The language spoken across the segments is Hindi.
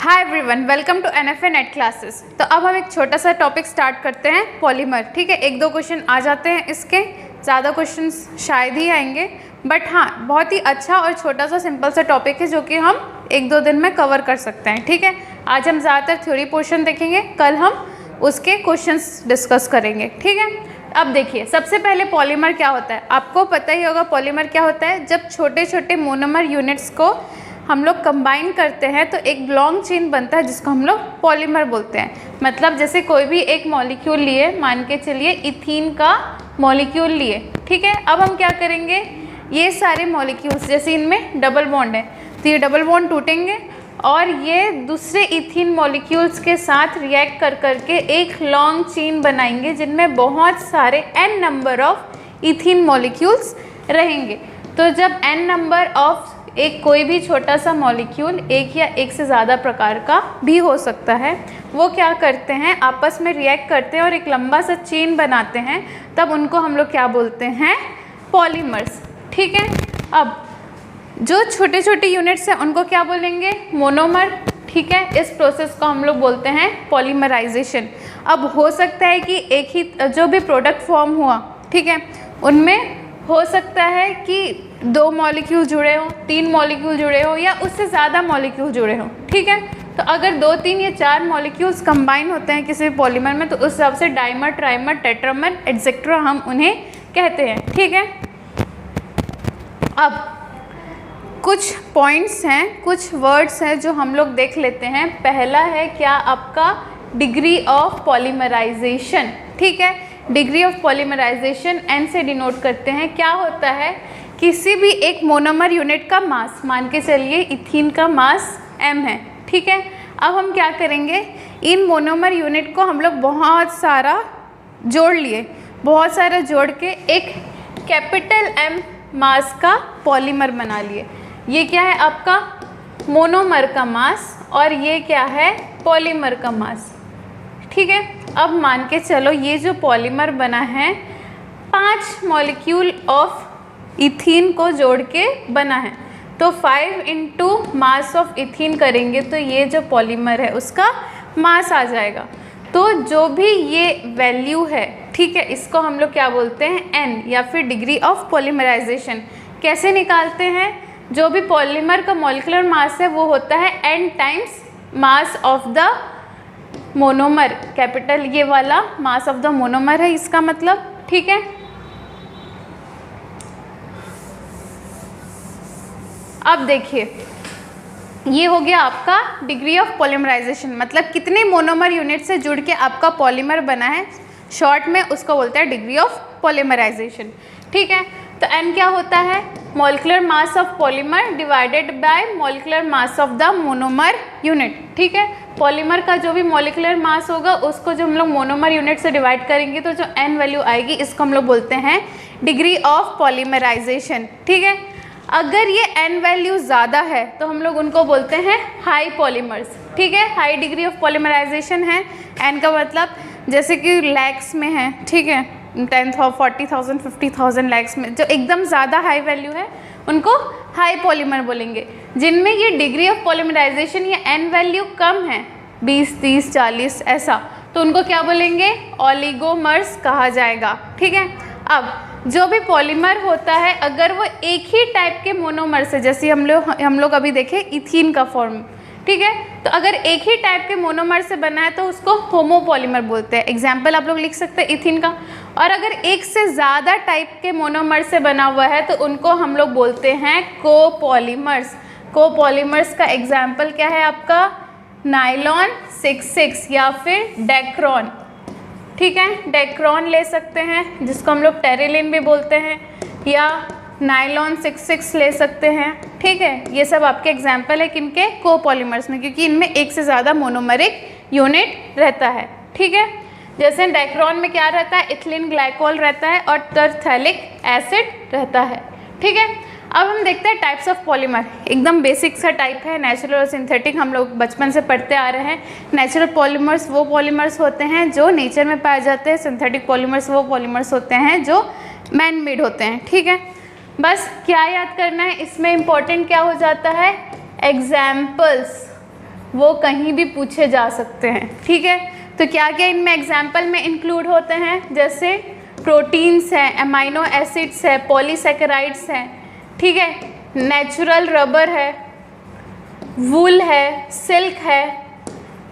Hi everyone, welcome to NFA net classes. तो अब हम एक छोटा सा टॉपिक स्टार्ट करते हैं, पॉलीमर। ठीक है, एक दो क्वेश्चन आ जाते हैं इसके, ज़्यादा क्वेश्चंस शायद ही आएंगे, बट हाँ बहुत ही अच्छा और छोटा सा सिंपल सा टॉपिक है जो कि हम एक दो दिन में कवर कर सकते हैं। ठीक है, आज हम ज़्यादातर थ्योरी पोर्शन देखेंगे, कल हम उसके क्वेश्चंस डिस्कस करेंगे। ठीक है, अब देखिए सबसे पहले पॉलीमर क्या होता है। आपको पता ही होगा पॉलीमर क्या होता है। जब छोटे छोटे मोनोमर यूनिट्स को हम लोग कंबाइन करते हैं तो एक लॉन्ग चेन बनता है जिसको हम लोग पॉलीमर बोलते हैं। मतलब जैसे कोई भी एक मॉलिक्यूल लिए, मान के चलिए इथीन का मॉलिक्यूल लिए। ठीक है, अब हम क्या करेंगे, ये सारे मॉलिक्यूल्स जैसे इनमें डबल बॉन्ड है तो ये डबल बॉन्ड टूटेंगे और ये दूसरे इथीन मॉलिक्यूल्स के साथ रिएक्ट कर करके एक लॉन्ग चेन बनाएंगे जिनमें बहुत सारे n number of ethene molecules रहेंगे। तो जब n नंबर ऑफ एक कोई भी छोटा सा मॉलिक्यूल, एक या एक से ज़्यादा प्रकार का भी हो सकता है, वो क्या करते हैं, आपस में रिएक्ट करते हैं और एक लंबा सा चेन बनाते हैं, तब उनको हम लोग क्या बोलते हैं, पॉलीमर्स। ठीक है, अब जो छोटे छोटे यूनिट्स हैं उनको क्या बोलेंगे, मोनोमर। ठीक है, इस प्रोसेस को हम लोग बोलते हैं पॉलीमराइजेशन। अब हो सकता है कि एक ही जो भी प्रोडक्ट फॉर्म हुआ, ठीक है, उनमें हो सकता है कि 2 मॉलिक्यूल जुड़े हों, 3 मॉलिक्यूल जुड़े हों या उससे ज़्यादा मॉलिक्यूल जुड़े हों। ठीक है, तो अगर 2, 3 या 4 मॉलिक्यूल्स कंबाइन होते हैं किसी पॉलीमर में तो उस हिसाब से डाइमर, ट्राइमर, टेट्रामर एटसेट्रा हम उन्हें कहते हैं। ठीक है, अब कुछ पॉइंट्स हैं, कुछ वर्ड्स हैं जो हम लोग देख लेते हैं। पहला है क्या, आपका डिग्री ऑफ पॉलीमराइजेशन। ठीक है, डिग्री ऑफ पॉलीमराइजेशन n से डिनोट करते हैं। क्या होता है, किसी भी एक मोनोमर यूनिट का मास, मान के चलिए इथीन का मास m है। ठीक है, अब हम क्या करेंगे, इन मोनोमर यूनिट को हम लोग बहुत सारा जोड़ लिए, बहुत सारा जोड़ के एक कैपिटल M मास का पॉलीमर बना लिए। ये क्या है, आपका मोनोमर का मास और ये क्या है, पॉलीमर का मास। ठीक है, अब मान के चलो ये जो पॉलीमर बना है 5 मॉलिक्यूल ऑफ इथीन को जोड़ के बना है, तो 5 इंटू मास ऑफ इथीन करेंगे तो ये जो पॉलीमर है उसका मास आ जाएगा। तो जो भी ये वैल्यू है, ठीक है, इसको हम लोग क्या बोलते हैं, n या फिर डिग्री ऑफ पॉलीमराइजेशन। कैसे निकालते हैं, जो भी पॉलीमर का मॉलिक्यूलर मास है वो होता है n times mass of the monomer. Capital ये वाला मास ऑफ द मोनोमर है इसका मतलब। ठीक है, अब देखिए ये हो गया आपका डिग्री ऑफ पॉलीमराइजेशन, मतलब कितने मोनोमर यूनिट से जुड़ के आपका पॉलीमर बना है, शॉर्ट में उसको बोलते हैं डिग्री ऑफ पॉलीमराइजेशन। ठीक है, तो n क्या होता है, molecular mass of polymer divided by molecular mass of the monomer unit. ठीक है, पॉलीमर का जो भी मॉलिक्यूलर मास होगा उसको जो हम लोग मोनोमर यूनिट से डिवाइड करेंगे तो जो n वैल्यू आएगी इसको हम लोग बोलते हैं डिग्री ऑफ पॉलीमराइजेशन। ठीक है, अगर ये n वैल्यू ज़्यादा है तो हम लोग उनको बोलते हैं हाई पॉलीमर्स। ठीक है, हाई डिग्री ऑफ पॉलीमराइजेशन है, n का मतलब जैसे कि लैक्स में है। ठीक है, 10,000, 40,000, 50,000 लैक्स में जो एकदम ज़्यादा हाई वैल्यू है उनको हाई पॉलीमर बोलेंगे। जिनमें ये डिग्री ऑफ पॉलीमराइजेशन या n वैल्यू कम है, 20, 30, 40 ऐसा, तो उनको क्या बोलेंगे, ऑलिगोमर्स कहा जाएगा। ठीक है, अब जो भी पॉलीमर होता है अगर वो एक ही टाइप के मोनोमर से, जैसे हम लोग अभी देखे इथीन का फॉर्म, ठीक है, तो अगर एक ही टाइप के मोनोमर से बना है तो उसको होमोपॉलीमर बोलते हैं। एग्जाम्पल आप लोग लिख सकते हैं इथीन का। और अगर एक से ज़्यादा टाइप के मोनोमर से बना हुआ है तो उनको हम लोग बोलते हैं कोपॉलीमर्स। कोपॉलीमर्स का एग्जाम्पल क्या है आपका, नाइलॉन 66 या फिर डेक्रॉन। ठीक है, डेक्रॉन ले सकते हैं जिसको हम लोग टेरेलिन भी बोलते हैं, या नाइलॉन 66 ले सकते हैं। ठीक है, ये सब आपके एग्जाम्पल है किनके, कोपॉलीमर्स में, क्योंकि इनमें एक से ज़्यादा मोनोमरिक यूनिट रहता है। ठीक है, जैसे डेक्रॉन में क्या रहता है, इथिलीन ग्लाइकोल रहता है और टरथैलिक एसिड रहता है। ठीक है, अब हम देखते हैं टाइप्स ऑफ पॉलीमर। एकदम बेसिक सा टाइप है, नेचुरल और सिंथेटिक, हम लोग बचपन से पढ़ते आ रहे हैं। नेचुरल पॉलीमर्स वो पॉलीमर्स होते हैं जो नेचर में पाए जाते हैं, सिंथेटिक पॉलीमर्स वो पॉलीमर्स होते हैं जो मैन मेड होते हैं। ठीक है, बस क्या याद करना है इसमें, इम्पोर्टेंट क्या हो जाता है, एग्जाम्पल्स। वो कहीं भी पूछे जा सकते हैं, ठीक है। तो क्या क्या इनमें एग्जाम्पल में इंक्लूड होते हैं, जैसे प्रोटीन्स हैं, अमाइनो एसिड्स है, पॉलीसेकेराइड्स हैं, ठीक है, नेचुरल रबर है, वूल है, सिल्क है,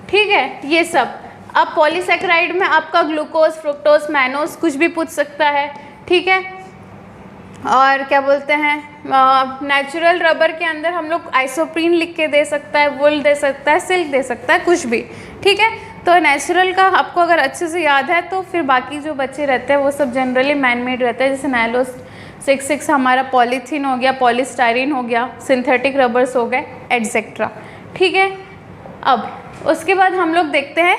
ठीक है, ये सब। अब पॉलीसेकेराइड में आपका ग्लूकोज, फ्रुक्टोज, मैनोज कुछ भी पूछ सकता है, ठीक है। और क्या बोलते हैं, नेचुरल रबर के अंदर हम लोग आइसोप्रीन लिख के दे सकता है, वुल दे सकता है, सिल्क दे सकता है, कुछ भी, ठीक है। तो नेचुरल का आपको अगर अच्छे से याद है तो फिर बाकी जो बच्चे रहते हैं वो सब जनरली मैन मेड रहते हैं, जैसे नायलो 66 हमारा पॉलीथीन हो गया, पॉलीस्टाइरीन हो गया, सिंथेटिक रबर्स हो गए, एटसेट्रा, ठीक है। अब उसके बाद हम लोग देखते हैं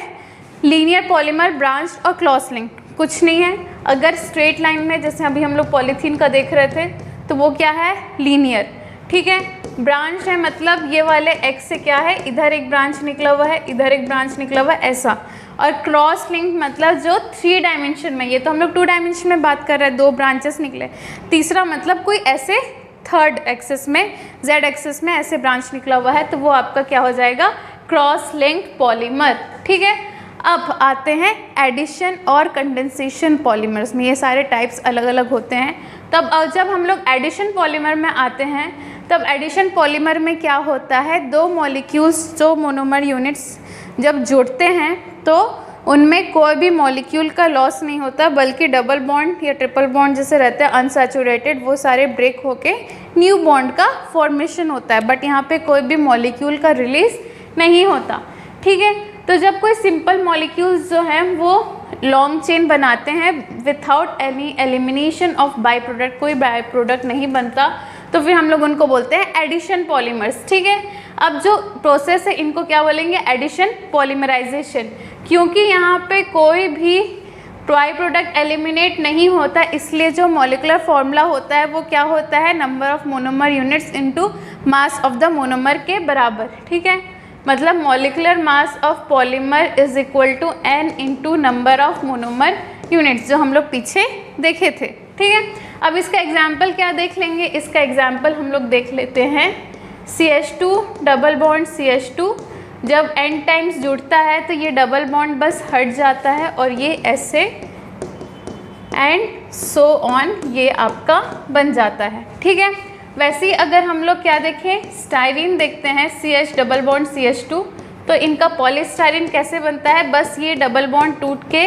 लीनियर पॉलीमर, ब्रांच और क्रॉस लिंक। कुछ नहीं है, अगर स्ट्रेट लाइन में जैसे अभी हम लोग पॉलीथीन का देख रहे थे तो वो क्या है, लीनियर, ठीक है। ब्रांच है मतलब ये वाले एक्स से क्या है, इधर एक ब्रांच निकला हुआ है, इधर एक ब्रांच निकला हुआ है, ऐसा। और क्रॉस लिंक मतलब जो 3 डायमेंशन में, ये तो हम लोग 2 डायमेंशन में बात कर रहे हैं, 2 ब्रांचेस निकले। तीसरा मतलब कोई ऐसे थर्ड एक्सिस में, जेड एक्सिस में ऐसे ब्रांच निकला हुआ है, तो वो आपका क्या हो जाएगा, क्रॉस लिंक पॉलीमर, ठीक है। अब आते हैं एडिशन और कंडेंसेशन पॉलीमर्स में, ये सारे टाइप्स अलग अलग होते हैं। तब जब हम लोग एडिशन पॉलीमर में आते हैं, तब एडिशन पॉलीमर में क्या होता है, 2 मॉलिक्यूल्स जो मोनोमर यूनिट्स जब जुड़ते हैं तो उनमें कोई भी मॉलिक्यूल का लॉस नहीं होता, बल्कि डबल बॉन्ड या ट्रिपल बॉन्ड जैसे रहते हैं अनसैचुरेटेड, वो सारे ब्रेक होके न्यू बॉन्ड का फॉर्मेशन होता है, बट यहाँ पे कोई भी मॉलिक्यूल का रिलीज नहीं होता, ठीक है। तो जब कोई सिंपल मॉलिक्यूल्स जो हैं वो लॉन्ग चेन बनाते हैं without any elimination of by product, कोई बाई प्रोडक्ट नहीं बनता, तो फिर हम लोग उनको बोलते हैं एडिशन पॉलीमर्स, ठीक है। अब जो प्रोसेस है इनको क्या बोलेंगे, एडिशन पॉलीमराइजेशन, क्योंकि यहाँ पे कोई भी बाई प्रोडक्ट एलिमिनेट नहीं होता, इसलिए जो मॉलिकुलर फॉर्मूला होता है वो क्या होता है, number of monomer units into mass of the monomer के बराबर, ठीक है। मतलब molecular mass of polymer is equal to n into number of monomer units, जो हम लोग पीछे देखे थे, ठीक है। अब इसका एग्जाम्पल क्या देख लेंगे, इसका एग्जाम्पल हम लोग देख लेते हैं CH2 डबल बॉन्ड CH2, जब n टाइम्स जुड़ता है तो ये डबल बॉन्ड बस हट जाता है और ये ऐसे एंड सो ऑन ये आपका बन जाता है, ठीक है। वैसे ही अगर हम लोग क्या देखें, स्टाइरीन देखते हैं, CH डबल बॉन्ड CH2, तो इनका पॉलीस्टाइरीन कैसे बनता है, बस ये डबल बॉन्ड टूट के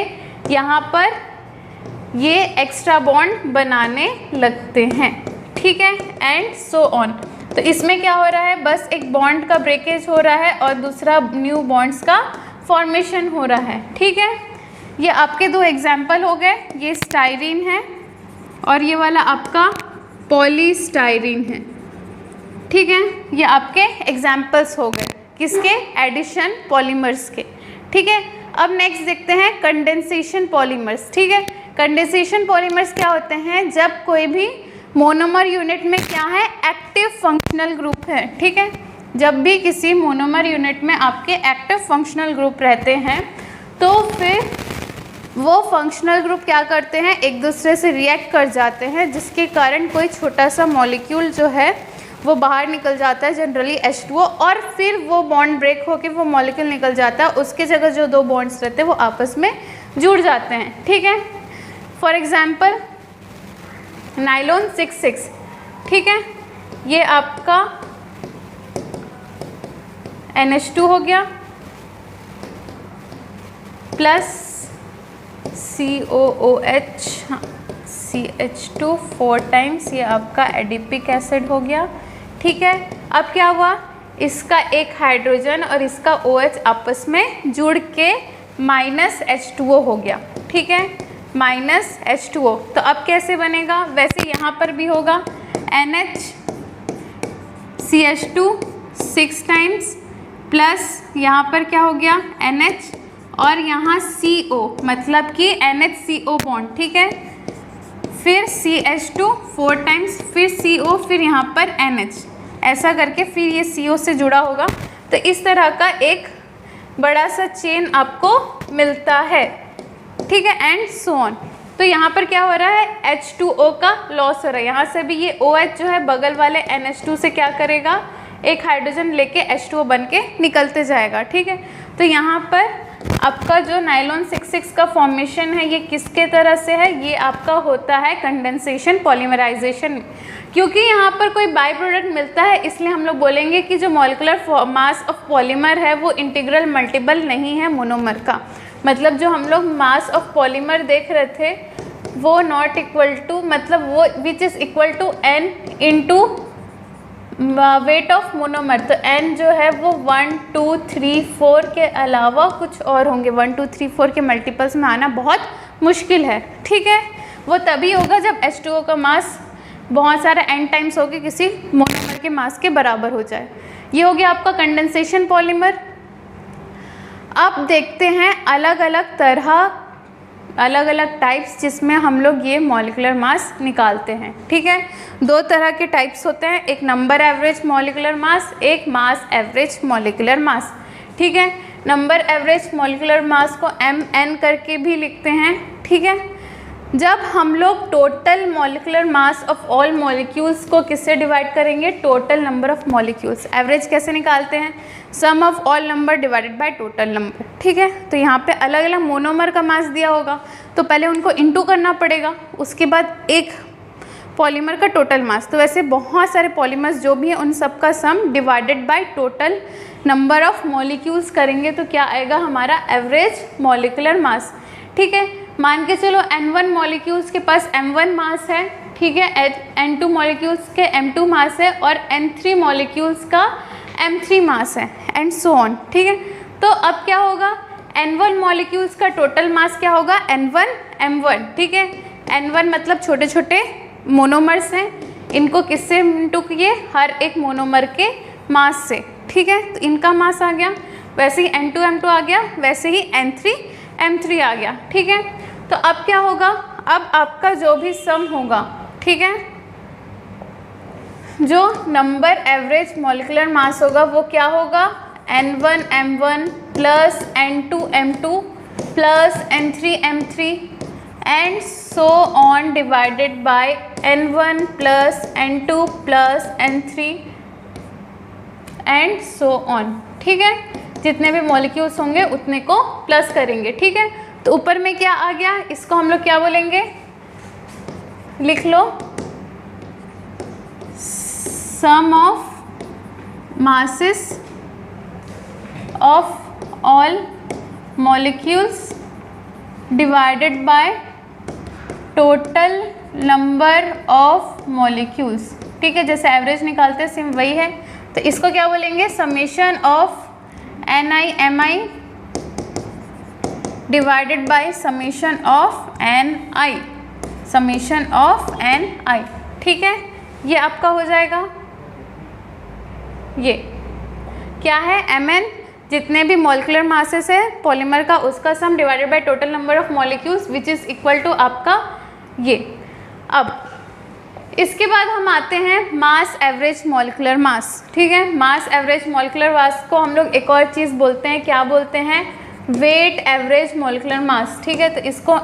यहाँ पर ये एक्स्ट्रा बॉन्ड बनाने लगते हैं, ठीक है, एंड सो ऑन। तो इसमें क्या हो रहा है, बस एक बॉन्ड का ब्रेकेज हो रहा है और दूसरा न्यू बॉन्ड्स का फॉर्मेशन हो रहा है, ठीक है। ये आपके 2 एग्जाम्पल हो गए, ये स्टाइरीन है और ये वाला आपका पॉलीस्टाइरीन है, ठीक है। ये आपके एग्जाम्पल्स हो गए किसके, एडिशन पॉलीमर्स के, ठीक है। अब नेक्स्ट देखते हैं कंडेंसेशन पॉलीमर्स, ठीक है। कंडेंसेशन पॉलीमर्स क्या होते हैं, जब कोई भी मोनोमर यूनिट में क्या है, एक्टिव फंक्शनल ग्रुप है, ठीक है। जब भी किसी मोनोमर यूनिट में आपके एक्टिव फंक्शनल ग्रुप रहते हैं तो फिर वो फंक्शनल ग्रुप क्या करते हैं, एक दूसरे से रिएक्ट कर जाते हैं, जिसके कारण कोई छोटा सा मॉलिक्यूल जो है वो बाहर निकल जाता है, जनरली H2O, और फिर वो बॉन्ड ब्रेक होके वो मॉलिक्यूल निकल जाता है, उसके जगह जो 2 बॉन्ड्स रहते हैं वो आपस में जुड़ जाते हैं, ठीक है। फॉर एग्जांपल नायलॉन 66, ठीक है, ये आपका NH2 हो गया प्लस COOH CH2 4 टाइम्स, ये आपका एडिपिक एसिड हो गया, ठीक है। अब क्या हुआ, इसका एक हाइड्रोजन और इसका OH आपस में जुड़ के -H2O हो गया, ठीक है, -H2O। तो अब कैसे बनेगा, वैसे यहाँ पर भी होगा NH CH2 6 टाइम्स प्लस यहाँ पर क्या हो गया NH और यहाँ CO, मतलब कि NHCO बॉन्ड, ठीक है, फिर CH2 4 टाइम्स, फिर CO, फिर यहाँ पर NH, ऐसा करके फिर ये CO से जुड़ा होगा। तो इस तरह का एक बड़ा सा चेन आपको मिलता है, ठीक है, एंड सो ऑन। तो यहाँ पर क्या हो रहा है, H2O का लॉस हो रहा है, यहाँ से भी ये OH जो है बगल वाले NH2 से क्या करेगा, एक हाइड्रोजन लेके H2O बन के निकलते जाएगा, ठीक है। तो यहाँ पर आपका जो नाइलॉन 66 का फॉर्मेशन है ये किसके तरह से है, ये आपका होता है कंडेंसेशन पॉलीमराइजेशन। क्योंकि यहाँ पर कोई बाई प्रोडक्ट मिलता है इसलिए हम लोग बोलेंगे कि जो मॉलिक्यूलर मास ऑफ पॉलीमर है वो इंटीग्रल मल्टीपल नहीं है मोनोमर का। मतलब जो हम लोग मास ऑफ पॉलीमर देख रहे थे वो नॉट इक्वल टू, मतलब वो which is equal to n into weight of monomer. तो n जो है वो 1 2 3 4 के अलावा कुछ और होंगे, 1 2 3 4 के मल्टीपल्स में आना बहुत मुश्किल है, ठीक है। वो तभी होगा जब H2O का मास बहुत सारा n टाइम्स होके किसी मोनोमर के मास के बराबर हो जाए। ये हो गया आपका कंडेंसेशन पॉलीमर। अब देखते हैं अलग अलग तरह, अलग अलग टाइप्स जिसमें हम लोग ये मॉलिक्यूलर मास निकालते हैं, ठीक है। दो तरह के टाइप्स होते हैं, एक नंबर एवरेज मॉलिक्यूलर मास, एक मास एवरेज मॉलिक्यूलर मास, ठीक है। नंबर एवरेज मॉलिक्यूलर मास को MN करके भी लिखते हैं, ठीक है। जब हम लोग total molecular mass of all molecules को किससे डिवाइड करेंगे, total number of molecules. Average कैसे निकालते हैं, sum of all number divided by total number, ठीक है। तो यहाँ पे अलग अलग मोनोमर का मास दिया होगा तो पहले उनको इनटू करना पड़ेगा, उसके बाद एक पॉलीमर का टोटल मास। तो वैसे बहुत सारे पॉलीमर्स जो भी हैं उन सब का सम divided by total number of molecules करेंगे तो क्या आएगा हमारा एवरेज मॉलिक्यूलर मास, ठीक है। मान के चलो N1 मॉलिक्यूल्स के पास M1 मास है, ठीक है, N2 मॉलिक्यूल्स के M2 मास है और N3 मॉलिक्यूल्स का M3 मास है एंड सो ऑन, ठीक है। तो अब क्या होगा, N1 मॉलिक्यूल्स का टोटल मास क्या होगा, N1 M1, ठीक है। N1 मतलब छोटे छोटे मोनोमर्स हैं, इनको किससे इंटू किए, हर एक मोनोमर के मास से, ठीक है। तो इनका मास आ गया, वैसे ही N2 M2 आ गया, वैसे ही N3 M3 आ गया, ठीक है। तो अब क्या होगा, अब आपका जो भी सम होगा, ठीक है, जो नंबर एवरेज मॉलिक्यूलर मास होगा वो क्या होगा, N1 M1 plus N2 M2 plus N3 M3 and so on divided by N1 plus N2 plus N3 and so on, ठीक है। जितने भी मॉलिक्यूल्स होंगे उतने को प्लस करेंगे, ठीक है। तो ऊपर में क्या आ गया, इसको हम लोग क्या बोलेंगे, लिख लो, sum of masses of all molecules divided by total number of molecules, ठीक है। जैसे एवरेज निकालते हैं सेम वही है, तो इसको क्या बोलेंगे, summation of NI divided by summation of NI, summation of NI, ठीक है। ये आपका हो जाएगा, ये क्या है, MN जितने भी मॉलिक्यूलर मासेस है पॉलीमर का उसका sum divided by total number of molecules which is equal to आपका ये। अब इसके बाद हम आते हैं मास एवरेज मॉलिक्यूलर मास, ठीक है। मास एवरेज मॉलिक्यूलर मास को हम लोग एक और चीज़ बोलते हैं, क्या बोलते हैं, वेट एवरेज मॉलिक्यूलर मास, ठीक है। तो इसको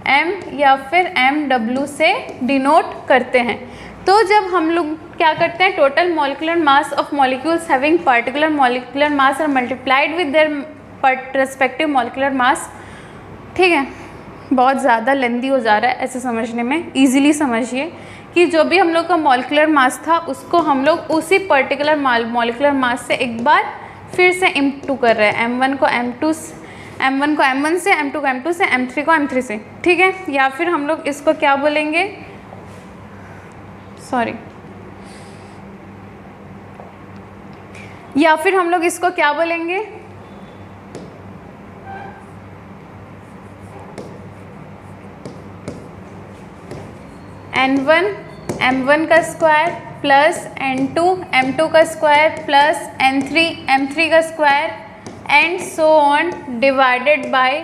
M या फिर MW से डिनोट करते हैं। तो जब हम लोग क्या करते हैं, total molecular mass of molecules having particular molecular mass और multiplied with their respective molecular mass, ठीक है। बहुत ज़्यादा लेंदी हो जा रहा है ऐसे समझने में, इजीली समझिए कि जो भी हम लोग का मॉलिक्यूलर मास था उसको हम लोग उसी पर्टिकुलर मॉलिक्यूलर मास से एक बार फिर से इनटू कर रहे हैं, M1 को M1 से, M2 को M2 से, M3 को M3 से, ठीक है। या फिर हम लोग इसको क्या बोलेंगे, या फिर हम लोग इसको क्या बोलेंगे, N1 M1 का स्क्वायर प्लस N2 M2 का स्क्वायर प्लस N3 M3 का square and so on divided by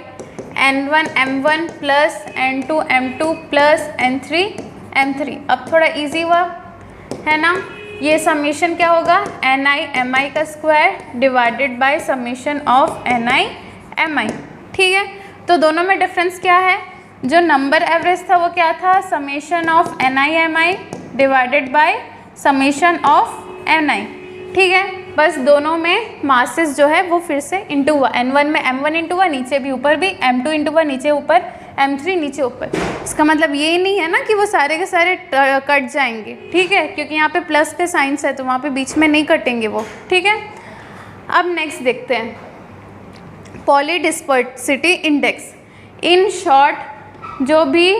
N1 M1 plus N2 M2 plus N3 M3। अब थोड़ा इजी हुआ है ना, ये समीशन क्या होगा, NI MI का square divided by summation of NI MI, ठीक है। तो दोनों में डिफरेंस क्या है, जो नंबर एवरेज था वो क्या था, summation of NI MI divided by summation of Ni, ठीक है। बस दोनों में मासेस जो है वो फिर से इंटू हुआ, N1 में M1 इंटू हुआ, नीचे भी ऊपर भी M2 इंटू हुआ, नीचे ऊपर M3 नीचे ऊपर। इसका मतलब ये नहीं है ना कि वो सारे के सारे कट जाएंगे, ठीक है, क्योंकि यहाँ पे प्लस के साइंस है तो वहाँ पे बीच में नहीं कटेंगे वो, ठीक है। अब नेक्स्ट देखते हैं पॉलीडिस्पर्सिटी इंडेक्स। इन शॉर्ट जो भी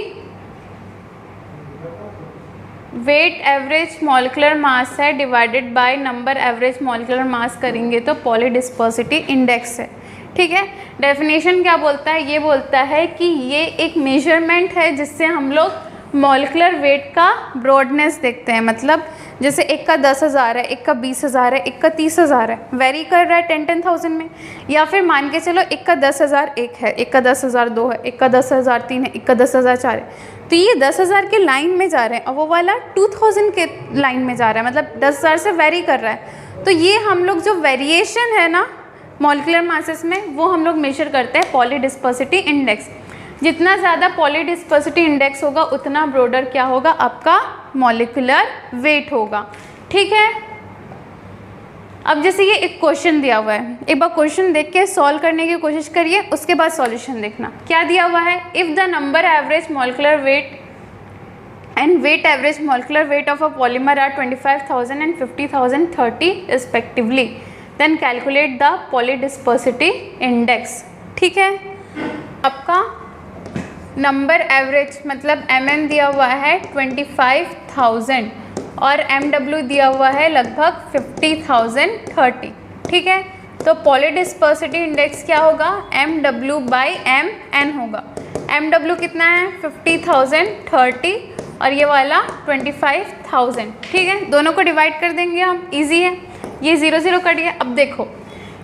वेट एवरेज मॉलिक्यूलर मास है divided by number average molecular mass करेंगे तो पॉलीडिस्पर्सिटी इंडेक्स है, ठीक है। डेफिनेशन क्या बोलता है, ये बोलता है कि ये एक मेजरमेंट है जिससे हम लोग मॉलिक्यूलर वेट का ब्रॉडनेस देखते हैं। मतलब जैसे एक का 10,000 है, एक का 20,000 है, एक का 30,000 है, वेरी कर रहा है 10,000 में। या फिर मान के चलो एक का 10,001 है, एक का 10,002 है, एक का 10,003 है, एक का 10,004 है, तो ये 10,000 के लाइन में जा रहे हैं और वो वाला 2000 के लाइन में जा रहा है, मतलब 10,000 से वेरी कर रहा है। तो ये हम लोग जो वेरिएशन है ना मॉलिक्यूलर मासेस में वो हम लोग मेजर करते हैं पॉलीडिस्पर्सिटी इंडेक्स। जितना ज़्यादा पॉलीडिस्पर्सिटी इंडेक्स होगा उतना ब्रॉडर क्या होगा, आपका मॉलिक्यूलर वेट होगा, ठीक है। अब जैसे ये एक क्वेश्चन दिया हुआ है, एक बार क्वेश्चन देख के सॉल्व करने की कोशिश करिए, उसके बाद सॉल्यूशन देखना। क्या दिया हुआ है, if the number average molecular weight and weight average molecular weight of a polymer are 25,000 and 50,030 respectively, then calculate the polydispersity index, ठीक है। आपका नंबर एवरेज मतलब mm दिया हुआ है 25,000 और mw दिया हुआ है लगभग 50,030, ठीक है। तो पॉलीडिस्पर्सिटी इंडेक्स क्या होगा, mw बाई mn होगा। mw कितना है 50,030 और ये वाला 25,000, ठीक है। दोनों को डिवाइड कर देंगे हम, इजी है, ये 0 0 कट गया। अब देखो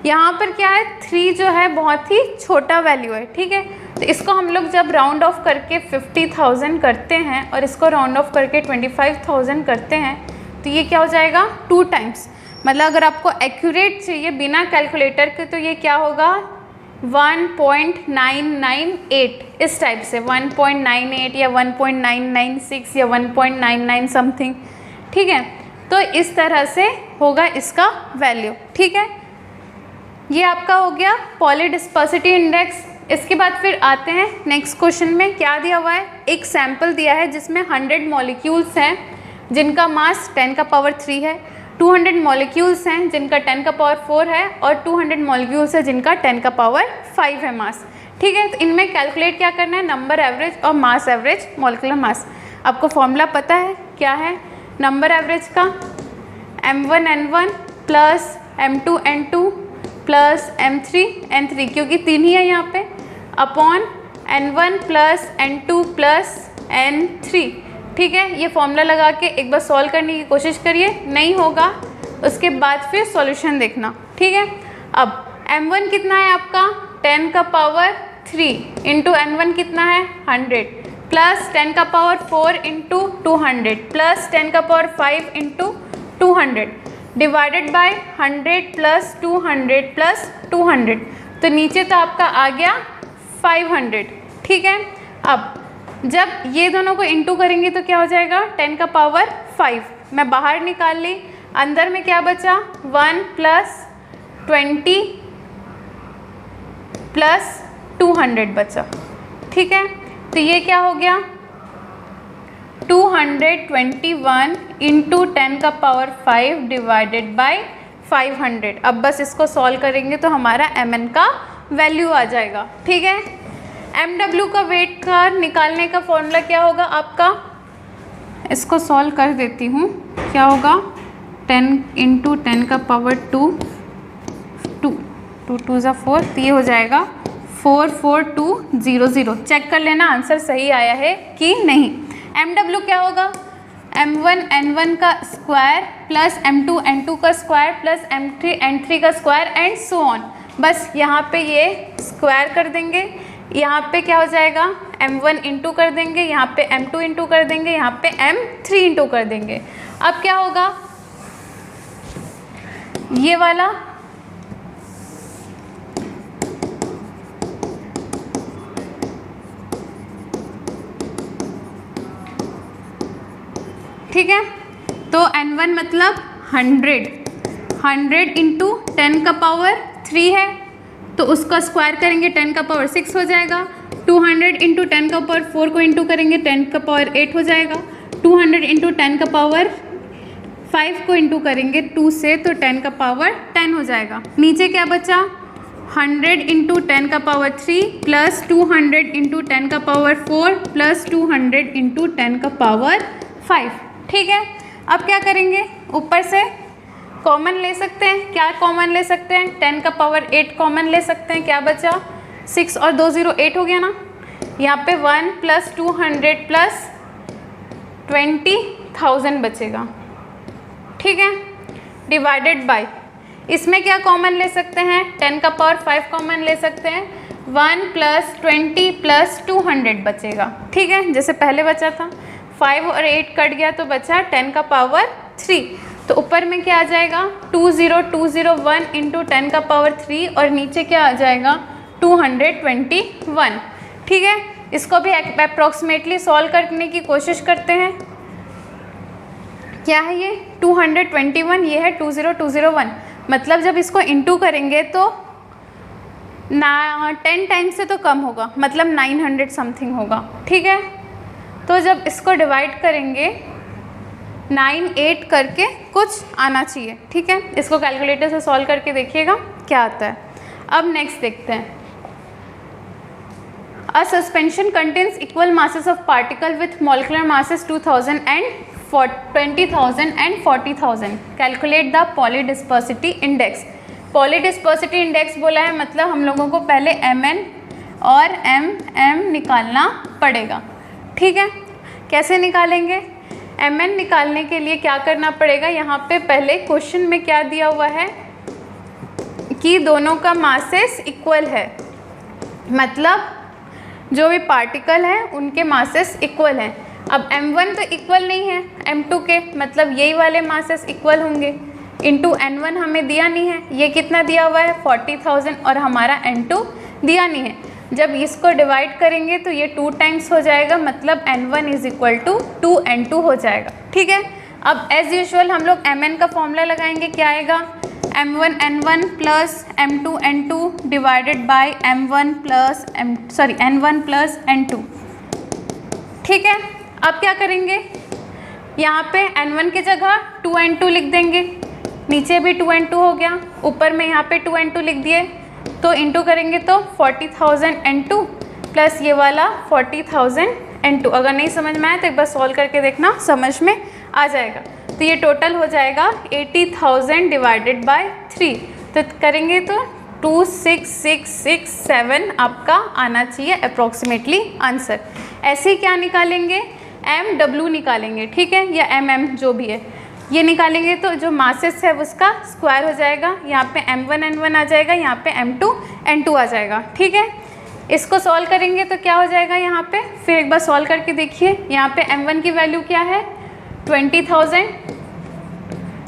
यहाँ पर क्या है, 3 जो है बहुत ही छोटा वैल्यू है, ठीक है। तो इसको हम लोग जब राउंड ऑफ करके 50,000 करते हैं और इसको राउंड ऑफ करके 25,000 करते हैं तो ये क्या हो जाएगा 2 टाइम्स। मतलब अगर आपको एक्यूरेट चाहिए बिना कैलकुलेटर के तो ये क्या होगा 1.998, इस टाइप से 1.98 या 1.996 या 1.99 समथिंग, ठीक है। तो इस तरह से होगा इसका वैल्यू, ठीक है। ये आपका हो गया पॉलीडिस्पर्सिटी इंडेक्स। इसके बाद फिर आते हैं नेक्स्ट क्वेश्चन में, क्या दिया हुआ है, एक सैंपल दिया है जिसमें 100 मॉलिक्यूल्स हैं जिनका मास 10 का पावर 3 है, 200 मॉलिक्यूल्स हैं जिनका 10 का पावर 4 है और 200 मॉलिक्यूल्स है जिनका 10 का पावर 5 है मास, ठीक है। तो इनमें कैलकुलेट क्या करना है, नंबर एवरेज और मास एवरेज मॉलिक्यूलर मास। आपको फॉर्मूला पता है क्या है नंबर एवरेज का, m1n1 plus m2n2 plus m3n3, क्योंकि 3 ही है यहाँ पे, upon n1 plus n2 plus n3, ठीक है। ये फॉर्मूला लगा के एक बार सॉल्व करने की कोशिश करिए, नहीं होगा उसके बाद फिर सॉल्यूशन देखना, ठीक है। अब m1 कितना है आपका 10 का पावर 3 इंटू n1 कितना है 100 प्लस 10 का पावर 4 इंटू 200 प्लस 10 का power 5 into 200 divided by 100 plus 200 plus 200, तो नीचे तो आपका आ गया 500, ठीक है। अब जब ये दोनों को इंटू करेंगे तो क्या हो जाएगा 10 का पावर 5, मैं बाहर निकाल ली, अंदर में क्या बचा 1 प्लस 20 प्लस 200 बचा, ठीक है। तो ये क्या हो गया 221 इंटू 10 का पावर 5 डिवाइडेड बाय 500। अब बस इसको सॉल्व करेंगे तो हमारा mn का वैल्यू आ जाएगा, ठीक है। mw का वेट का निकालने का फॉर्मूला क्या होगा आपका, इसको सॉल्व कर देती हूँ, क्या होगा 10 इंटू 10 का पावर 2 2 2 ज़ा 4, तो ये हो जाएगा 44200। चेक कर लेना आंसर सही आया है कि नहीं। mw क्या होगा m1 n1 का स्क्वायर प्लस m2 n2 का स्क्वायर प्लस m3 n3 का स्क्वायर एंड सो ऑन। बस यहाँ पे ये स्क्वायर कर देंगे, यहाँ पे क्या हो जाएगा m1 इंटू कर देंगे, यहाँ पे m2 इंटू कर देंगे, यहाँ पे m3 इंटू कर देंगे। अब क्या होगा ये वाला ठीक है, तो n1 मतलब 100 इंटू 10 का पावर 3 है तो उसका स्क्वायर करेंगे 10 का पावर 6 हो जाएगा। 200 इंटू 10 का पावर 4 को इंटू करेंगे 10 का पावर 8 हो जाएगा। 200 इंटू 10 का पावर 5 को इंटू करेंगे 2 से तो 10 का पावर 10 हो जाएगा। नीचे क्या बचा 100 इंटू 10 का पावर 3 प्लस 200 इंटू 10 का पावर 4 प्लस 200 इंटू 10 का पावर 5। ठीक है, अब क्या करेंगे ऊपर से कॉमन ले सकते हैं। क्या कॉमन ले सकते हैं 10 का पावर 8 कॉमन ले सकते हैं। क्या बचा 6 और 2 0 8 हो गया ना। यहाँ पे 1 प्लस 200 प्लस 20,000 बचेगा। ठीक है, डिवाइडेड बाय इसमें क्या कॉमन ले सकते हैं 10 का पावर 5 कॉमन ले सकते हैं 1 प्लस 20 प्लस 200 बचेगा। ठीक है, जैसे पहले बचा था 5 और 8 कट गया तो बचा 10 का पावर 3। तो ऊपर में क्या आ जाएगा 20201 इंटू 10 का पावर 3 और नीचे क्या आ जाएगा 221। ठीक है, इसको भी अप्रॉक्सीमेटली सॉल्व करने की कोशिश करते हैं। क्या है ये 221, ये है 20201। मतलब जब इसको इंटू करेंगे तो 10 टाइम्स से तो कम होगा, मतलब 900 समथिंग होगा। ठीक है, तो जब इसको डिवाइड करेंगे 9 8 करके कुछ आना चाहिए। ठीक है, इसको कैलकुलेटर से सॉल्व करके देखिएगा क्या आता है। अब नेक्स्ट देखते हैं। A suspension contains equal masses of particle with molecular masses 2000 and 20,000 and 40,000 calculate the polydispersity index. Polydispersity index बोला है मतलब हम लोगों को पहले mn और mm निकालना पड़ेगा। ठीक है, कैसे निकालेंगे mn निकालने के लिए क्या करना पड़ेगा। यहाँ पे पहले क्वेश्चन में क्या दिया हुआ है कि दोनों का मासेस इक्वल है, मतलब जो भी पार्टिकल है उनके मासेस इक्वल हैं। अब m1 तो इक्वल नहीं है m2 के, मतलब यही वाले मासेस इक्वल होंगे। इंटू n1 हमें दिया नहीं है, ये कितना दिया हुआ है 40,000 और हमारा n2 दिया नहीं है। जब इसको डिवाइड करेंगे तो ये 2 टाइम्स हो जाएगा, मतलब n1 is equal to 2n2 हो जाएगा। ठीक है, अब एज यूजुअल हम लोग mn का फॉर्मूला लगाएंगे। क्या आएगा m1 n1 plus m2 n2 divided by n1 plus n2। ठीक है, अब क्या करेंगे यहाँ पे n1 की जगह 2n2 लिख देंगे, नीचे भी 2n2 हो गया, ऊपर में यहाँ पे 2n2 लिख दिए तो इंटू करेंगे तो 40,000 n2 प्लस ये वाला 40,000 n2। अगर नहीं समझ में आए तो एक बार सॉल्व करके देखना, समझ में आ जाएगा। तो ये टोटल हो जाएगा 80,000 डिवाइडेड बाय 3। तो करेंगे तो 26667 आपका आना चाहिए अप्रॉक्सीमेटली आंसर। ऐसे ही क्या निकालेंगे MW निकालेंगे। ठीक है, या MM जो भी है ये निकालेंगे तो जो मासेस है उसका स्क्वायर हो जाएगा। यहाँ पे M1 N1 आ जाएगा, यहाँ पे M2 N2 आ जाएगा। ठीक है, इसको सॉल्व करेंगे तो क्या हो जाएगा यहाँ पे, फिर एक बार सॉल्व करके देखिए। यहाँ पे M1 की वैल्यू क्या है 20,000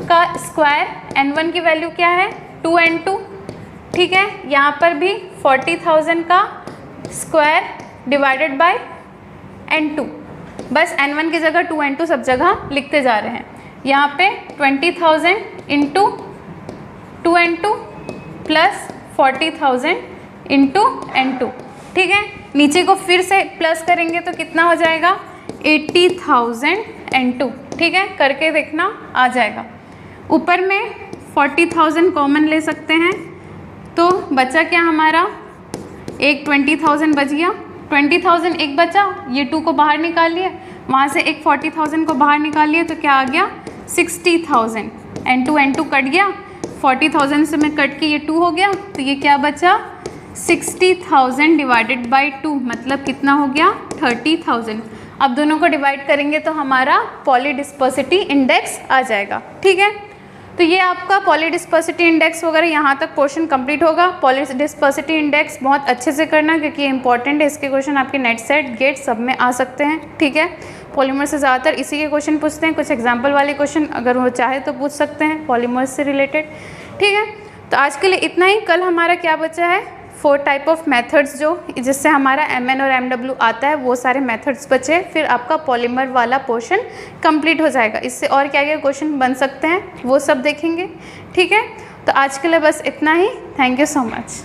का स्क्वायर, N1 की वैल्यू क्या है 2N2। ठीक है, यहाँ पर भी 40,000 का स्क्वायर डिवाइडेड बाय N2, बस N1 की जगह 2N2 सब जगह लिखते जा रहे हैं। यहाँ पे 20,000 into 2N2 plus 40,000 into N2। ठीक है, नीचे को फिर से प्लस करेंगे तो कितना हो जाएगा 80,000 N2। ठीक है, करके देखना आ जाएगा। ऊपर में 40,000 कॉमन ले सकते हैं तो बचा क्या हमारा एक 20,000 बच गया। 20,000 एक बचा, ये 2 को बाहर निकाल लिया, वहाँ से एक 40,000 को बाहर निकाल लिया तो क्या आ गया 60,000। N2 कट गया, 40,000 से मैं कट के ये 2 हो गया तो ये क्या बचा 60,000 डिवाइडेड बाई 2, मतलब कितना हो गया 30,000। अब दोनों को डिवाइड करेंगे तो हमारा पॉलीडिस्पर्सिटी इंडेक्स आ जाएगा। ठीक है, तो ये आपका पॉलीडिस्पर्सिटी इंडेक्स वगैरह यहाँ तक पोर्शन कंप्लीट होगा। पॉलीडिस्पर्सिटी इंडेक्स बहुत अच्छे से करना क्योंकि ये इंपॉर्टेंट है, इसके क्वेश्चन आपके नेट सेट गेट सब में आ सकते हैं। ठीक है, पॉलीमर से ज़्यादातर इसी के क्वेश्चन पूछते हैं, कुछ एग्जाम्पल वाले क्वेश्चन अगर वो चाहे तो पूछ सकते हैं पॉलीमर से रिलेटेड। ठीक है, तो आज के लिए इतना ही। कल हमारा क्या बचा है 4 टाइप ऑफ मेथड्स जो जिससे हमारा MN और MW आता है वो सारे मेथड्स बचे, फिर आपका पॉलीमर वाला पोर्शन कंप्लीट हो जाएगा। इससे और क्या क्या क्वेश्चन बन सकते हैं वो सब देखेंगे, ठीक है। तो आज के लिए बस इतना ही। Thank you so much.